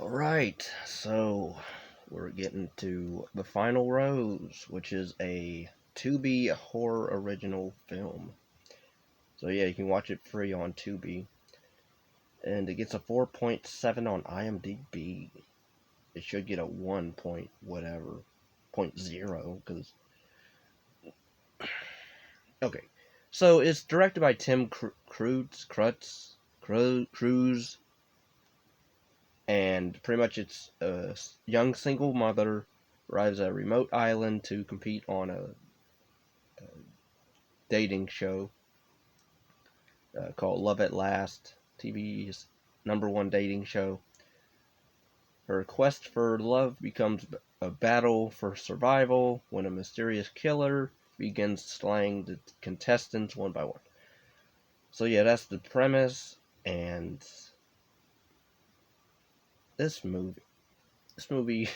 Alright, so we're getting to The Final Rose, which is a Tubi horror original film. So yeah, you can watch it free on Tubi. And it gets a 4.7 on IMDb. It should get a 1 point whatever, point zero, because... Okay, so it's directed by Tim Cruz, and pretty much it's a young single mother arrives at a remote island to compete on a dating show called Love at Last, TV's #1 dating show. Her quest for love becomes a battle for survival when a mysterious killer begins slaying the contestants one by one. So yeah, that's the premise, and this movie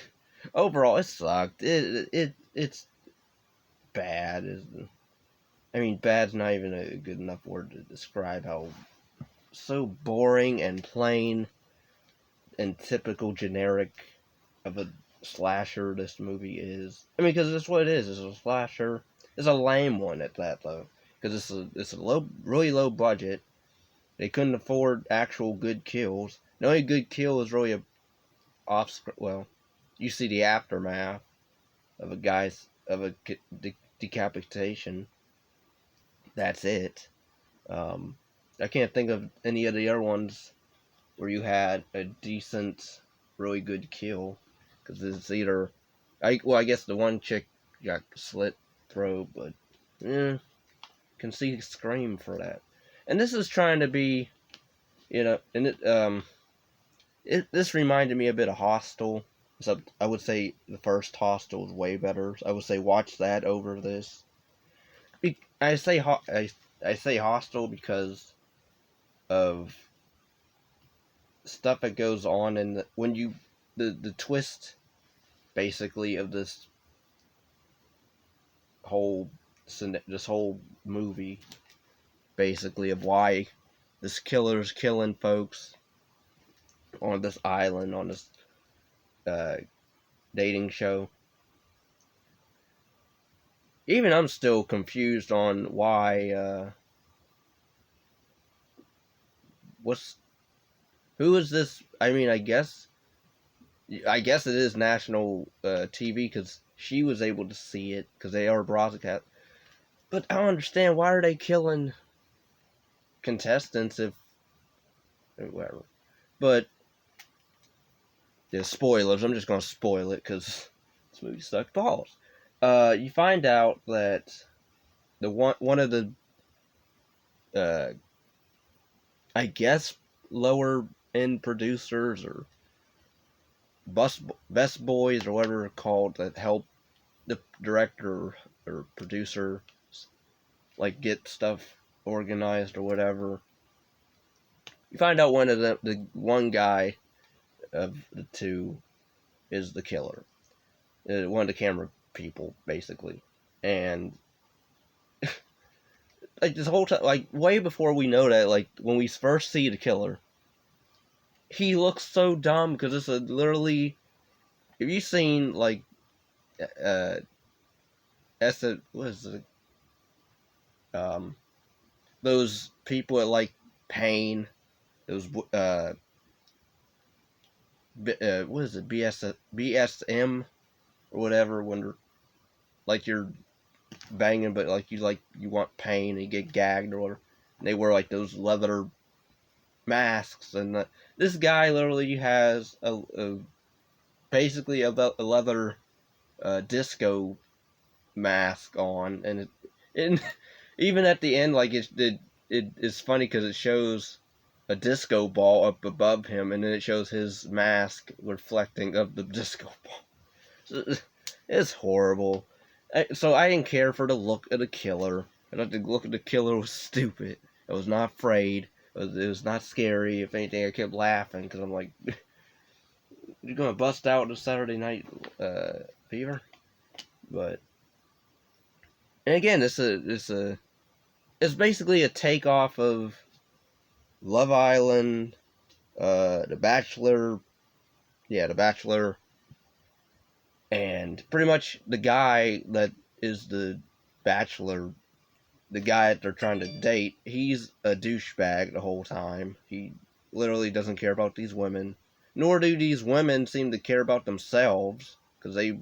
overall, it sucked. It's bad. I mean, bad's not even a good enough word to describe how so boring and plain and typical generic of a slasher this movie is. I mean, because that's what it is. It's a slasher. It's a lame one at that, though, because it's a really low budget. They couldn't afford actual good kills. The only good kill is really well, you see the aftermath of a decapitation. That's it. I can't think of any of the other ones where you had a decent, really good kill, because it's either, I guess the one chick got slit throat, but can see Scream for that. And this is trying to be, and this reminded me a bit of Hostel. So I would say the first Hostel is way better. I would say watch that over this. I say Hostel because of stuff that goes on in the twist basically of this whole movie, basically, of why this killer's killing folks on this island on this dating show. Even I'm still confused on why who is this? I mean, I guess it is national TV, because she was able to see it because they are broadcast. But I don't understand, why are they killing contestants if whatever. But yeah, spoilers. I'm just gonna spoil it because this movie sucked balls. You find out that the one of the I guess lower end producers or best boys or whatever they're called that help the director or producer like get stuff organized or whatever. You find out one of the one guy of the two is the killer, one of the camera people basically, and like this whole time, like way before we know that, like when we first see the killer, he looks so dumb because it's literally. Have you seen like what is it? Those people that like pain, those what is it, BSM or whatever, when they're like you're banging but like you want pain and you get gagged or whatever, and they wear like those leather masks, and this guy literally has basically a leather disco mask on, and even at the end, like it's funny because it shows a disco ball up above him, and then it shows his mask reflecting of the disco ball. So, it's horrible. So I didn't care for the look of the killer. I thought the look of the killer was stupid. I was not afraid. It was not scary. If anything, I kept laughing because I'm like, you're gonna bust out the Saturday Night Fever. But and again, it's basically a takeoff of Love Island, The Bachelor, Yeah, The Bachelor, and pretty much the guy that is the Bachelor, the guy that they're trying to date, he's a douchebag the whole time. He literally doesn't care about these women, nor do these women seem to care about themselves, because they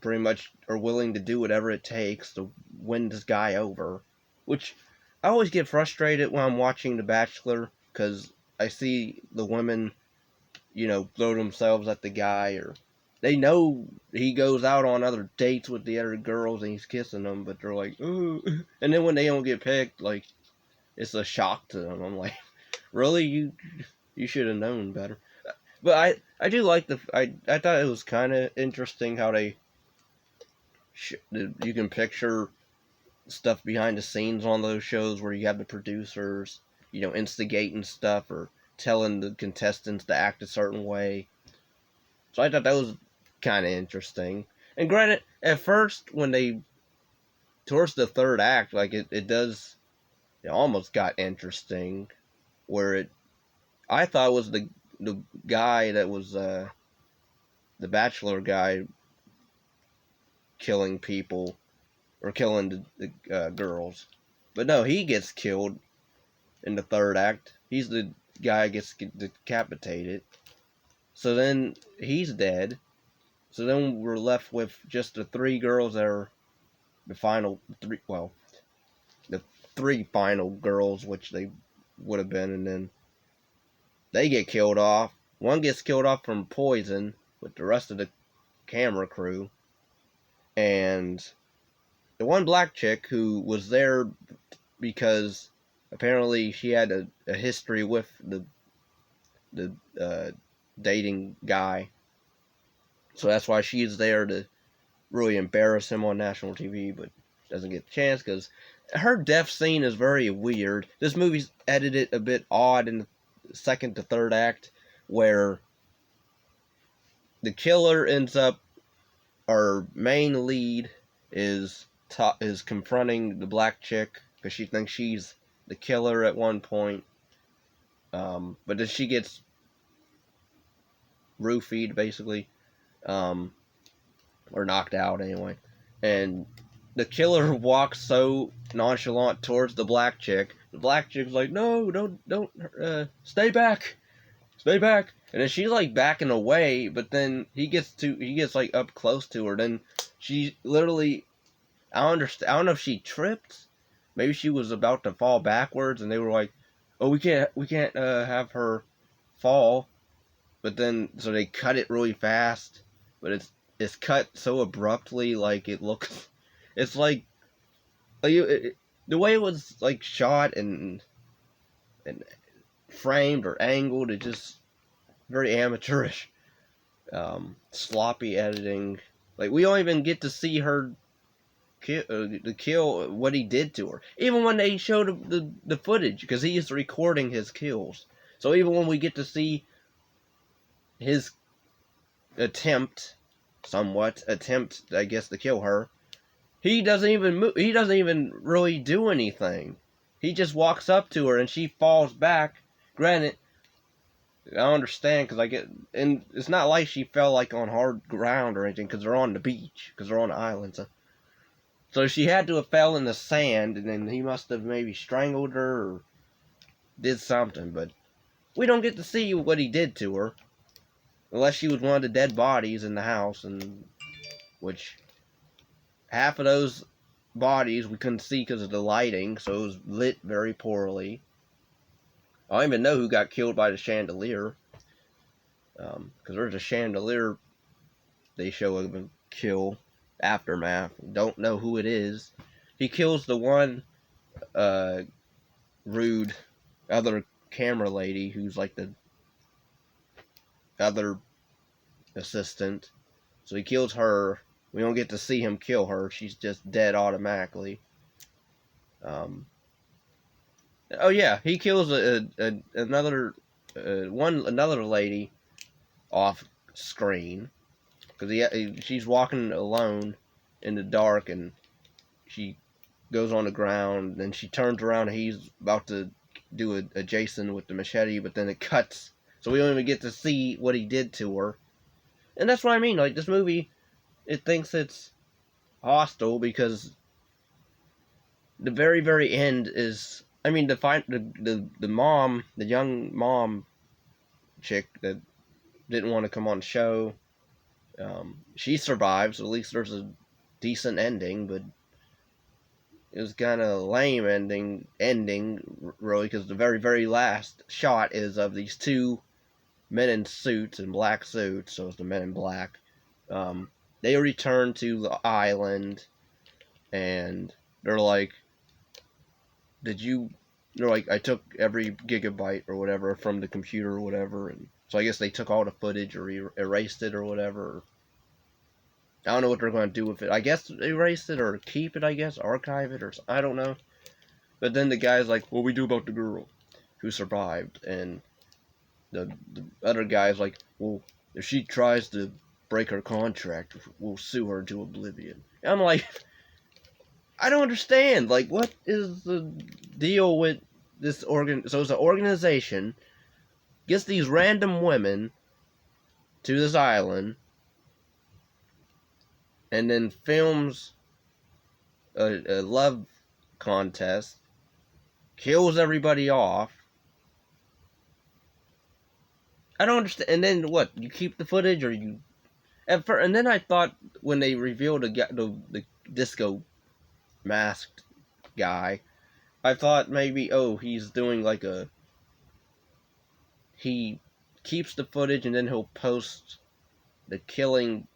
pretty much are willing to do whatever it takes to win this guy over. Which I always get frustrated when I'm watching The Bachelor, because I see the women, throw themselves at the guy, or they know he goes out on other dates with the other girls and he's kissing them, but they're like, ooh. And then when they don't get picked, like, it's a shock to them. I'm like, really? You should have known better. But I do like I thought it was kind of interesting how you can picture stuff behind the scenes on those shows where you have the producers, instigating stuff or telling the contestants to act a certain way. So I thought that was kind of interesting. And granted, at first, towards the third act, like it almost got interesting, where I thought it was the guy that was, the Bachelor guy killing people, or killing the girls. But no, he gets killed in the third act. He's the guy that gets decapitated. So then he's dead. So then we're left with just the three girls that are the final three. Well, the three final girls, which they would have been, and then they get killed off. One gets killed off from poison with the rest of the camera crew, and the one black chick who was there because apparently she had a history with the dating guy, so that's why she's there to really embarrass him on national TV, but doesn't get the chance because her death scene is very weird. This movie's edited a bit odd in the second to third act, where the killer ends up, our main lead is confronting the black chick because she thinks she's the killer at one point, but then she gets roofied basically, or knocked out anyway, and the killer walks so nonchalant towards the black chick. The black chick's like, "No, don't, stay back, stay back." And then she's like backing away, but then he gets like up close to her. Then she literally, I don't know if she tripped. Maybe she was about to fall backwards, and they were like, "Oh, we can't have her fall." But then, so they cut it really fast, but it's cut so abruptly, like it looks, it's like the way it was like shot and framed or angled, it just very amateurish, sloppy editing. Like we don't even get to see her kill what he did to her, even when they showed the footage, because he is recording his kills. So even when we get to see his somewhat attempt, I guess, to kill her, he doesn't even move. He doesn't even really do anything. He just walks up to her and she falls back. Granted, I understand and it's not like she fell like on hard ground or anything, because they're on the beach, because they're on the island. So she had to have fell in the sand, and then he must have maybe strangled her or did something. But we don't get to see what he did to her, unless she was one of the dead bodies in the house, and which half of those bodies we couldn't see because of the lighting, so it was lit very poorly. I don't even know who got killed by the chandelier, because there's a chandelier they show a kill aftermath. Don't know who it is. He kills the one rude other camera lady who's like the other assistant. So he kills her. We don't get to see him kill her. She's just dead automatically. Oh yeah, he kills another lady off screen, because she's walking alone in the dark, and she goes on the ground, and she turns around and he's about to do a Jason with the machete, but then it cuts so we don't even get to see what he did to her. And that's what I mean. Like, this movie, it thinks it's hostile because the very, very end is. I mean, the mom, the young mom chick that didn't want to come on the show, she survives. So at least there's a decent ending, but it was kind of lame ending really, because the very, very last shot is of these two men in suits, in black suits, so it's the men in black. They return to the island, and they're like, did you, they're like, I took every gigabyte or whatever from the computer or whatever, and so I guess they took all the footage or erased it or whatever. I don't know what they're going to do with it. I guess erase it or keep it, I guess, archive it, or I don't know. But then the guy's like, what do we do about the girl who survived? And the other guy's like, well, if she tries to break her contract, we'll sue her to oblivion. And I'm like, I don't understand. Like, what is the deal with this organ? So it's an organization, gets these random women to this island, and then films a love contest, kills everybody off. I don't understand. And then what? You keep the footage, or you? And then I thought when they revealed the disco masked guy, I thought maybe, oh, he's doing like he keeps the footage and then he'll post the killing,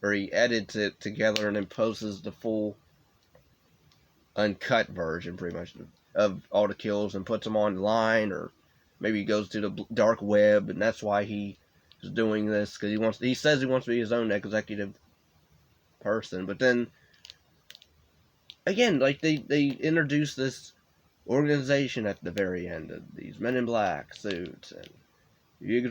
or he edits it together and then posts the full uncut version, pretty much, of all the kills and puts them online, or maybe he goes to the dark web, and that's why he is doing this, because he says he wants to be his own executive person. But then again, like, they introduce this organization at the very end of these men in black suits, and you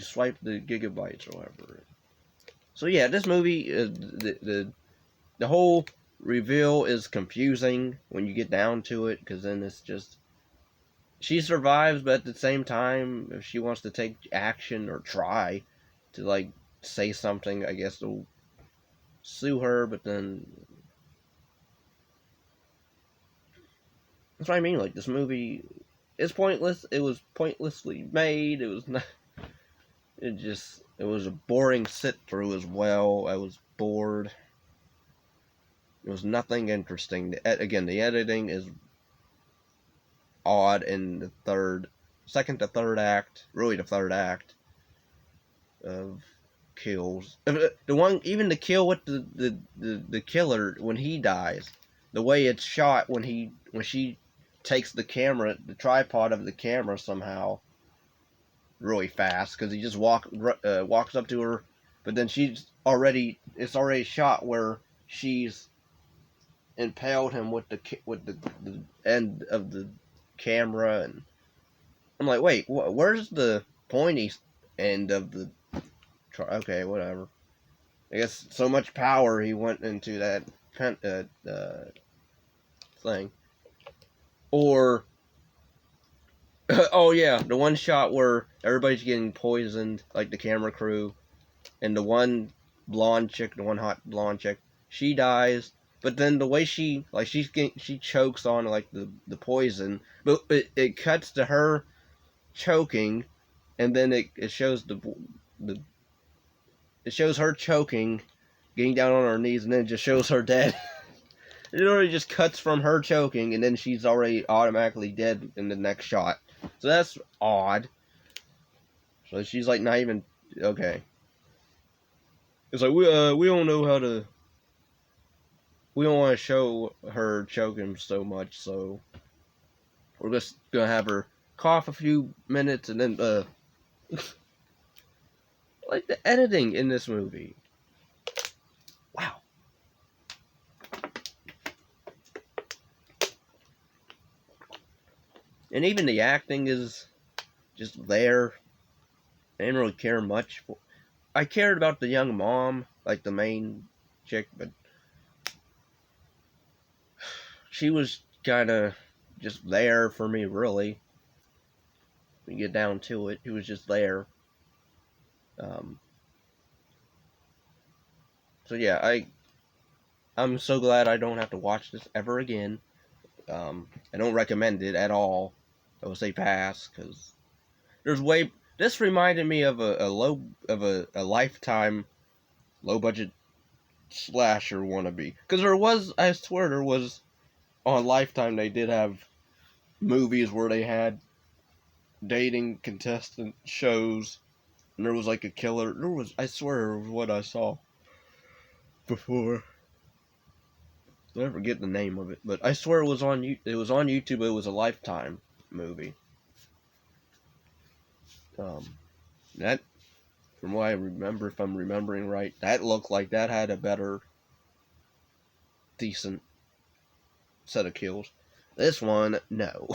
swipe the gigabytes or whatever. So yeah, this movie, the whole reveal is confusing when you get down to it, because then it's just, she survives, but at the same time, if she wants to take action or try to, like, say something, I guess they'll sue her. But then that's what I mean. Like, this movie is pointless. It was pointlessly made. It was not. It was a boring sit through as well. I was bored. It was nothing interesting. Again, the editing is odd in the second to third act, really the third act of kills. Even the kill with the killer when he dies, the way it's shot when she takes the tripod of the camera somehow really fast, because he just walks up to her, but then it's already shot where she's impaled him with the end of the camera, and I'm like, wait, where's the pointy end of the? Okay, whatever. I guess so much power he went into that thing. Or oh yeah, the one shot where everybody's getting poisoned, like the camera crew, and the one hot blonde chick, she dies. But then the way she chokes on, like, the poison, but it cuts to her choking, and then it shows it shows her choking, getting down on her knees, and then it just shows her dead. It already just cuts from her choking, and then she's already automatically dead in the next shot. So that's odd. So she's like not even okay. It's like, we don't know how to. We don't want to show her choking so much, so we're just gonna have her cough a few minutes, and then like, the editing in this movie. Wow. And even the acting is just there. I didn't really care much for. I cared about the young mom, like the main chick, but she was kind of just there for me, really. When you get down to it, he was just there. Um, so yeah, I'm so glad I don't have to watch this ever again. I don't recommend it at all. I would say pass, because there's way. This reminded me of a Lifetime low budget slasher wannabe. Because there was, I swear, there was on Lifetime they did have movies where they had dating contestant shows, and there was like a killer. There was, I swear, it was what I saw before. I forget the name of it, but I swear it was on YouTube. It was a Lifetime movie. That, from what I remember, if I'm remembering right, that looked like that had a better, decent set of kills. This one, no.